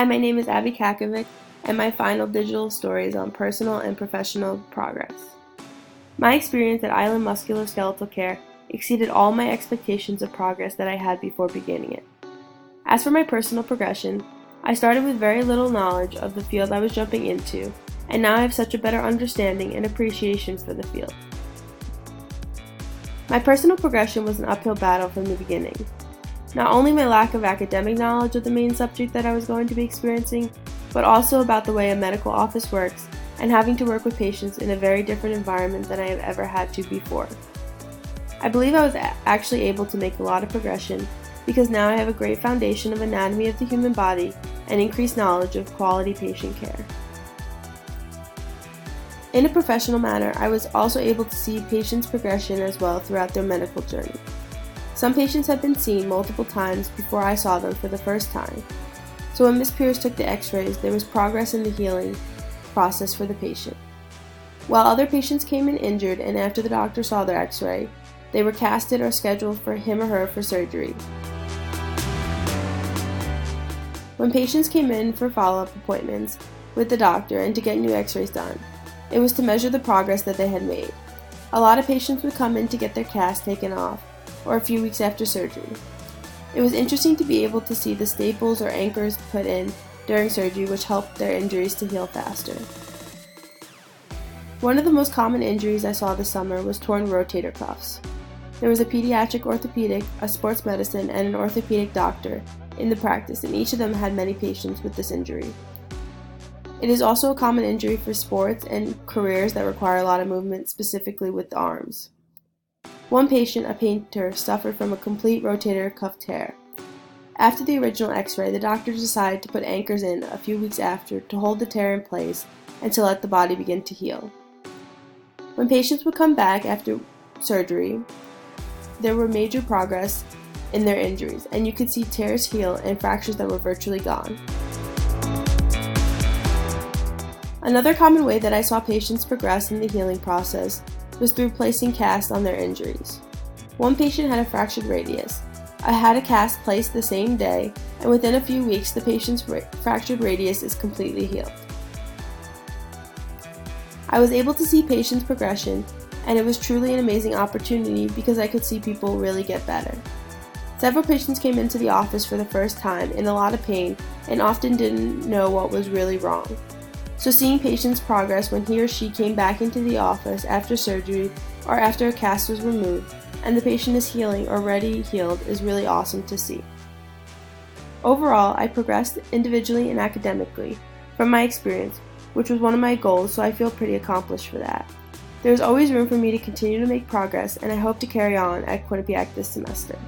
Hi, my name is Abby Kakovic, and my final digital story is on personal and professional progress. My experience at Island Musculoskeletal Care exceeded all my expectations of progress that I had before beginning it. As for my personal progression, I started with very little knowledge of the field I was jumping into, and now I have such a better understanding and appreciation for the field. My personal progression was an uphill battle from the beginning. Not only my lack of academic knowledge of the main subject that I was going to be experiencing, but also about the way a medical office works and having to work with patients in a very different environment than I have ever had to before. I believe I was actually able to make a lot of progression because now I have a great foundation of anatomy of the human body and increased knowledge of quality patient care. In a professional manner, I was also able to see patients' progression as well throughout their medical journey. Some patients have been seen multiple times before I saw them for the first time. So when Ms. Pierce took the x-rays, there was progress in the healing process for the patient. While other patients came in injured and after the doctor saw their x-ray, they were casted or scheduled for him or her for surgery. When patients came in for follow-up appointments with the doctor and to get new x-rays done, it was to measure the progress that they had made. A lot of patients would come in to get their cast taken off, or a few weeks after surgery. It was interesting to be able to see the staples or anchors put in during surgery, which helped their injuries to heal faster. One of the most common injuries I saw this summer was torn rotator cuffs. There was a pediatric orthopedic, a sports medicine, and an orthopedic doctor in the practice, and each of them had many patients with this injury. It is also a common injury for sports and careers that require a lot of movement, specifically with the arms. One patient, a painter, suffered from a complete rotator cuff tear. After the original x-ray, the doctor decided to put anchors in a few weeks after to hold the tear in place and to let the body begin to heal. When patients would come back after surgery, there were major progress in their injuries, and you could see tears heal and fractures that were virtually gone. Another common way that I saw patients progress in the healing process was through placing casts on their injuries. One patient had a fractured radius. I had a cast placed the same day, and within a few weeks the patient's fractured radius is completely healed. I was able to see patients' progression, and it was truly an amazing opportunity because I could see people really get better. Several patients came into the office for the first time in a lot of pain and often didn't know what was really wrong. So seeing patients progress when he or she came back into the office after surgery or after a cast was removed and the patient is healing or already healed is really awesome to see. Overall, I progressed individually and academically from my experience, which was one of my goals, so I feel pretty accomplished for that. There is always room for me to continue to make progress, and I hope to carry on at Quinnipiac this semester.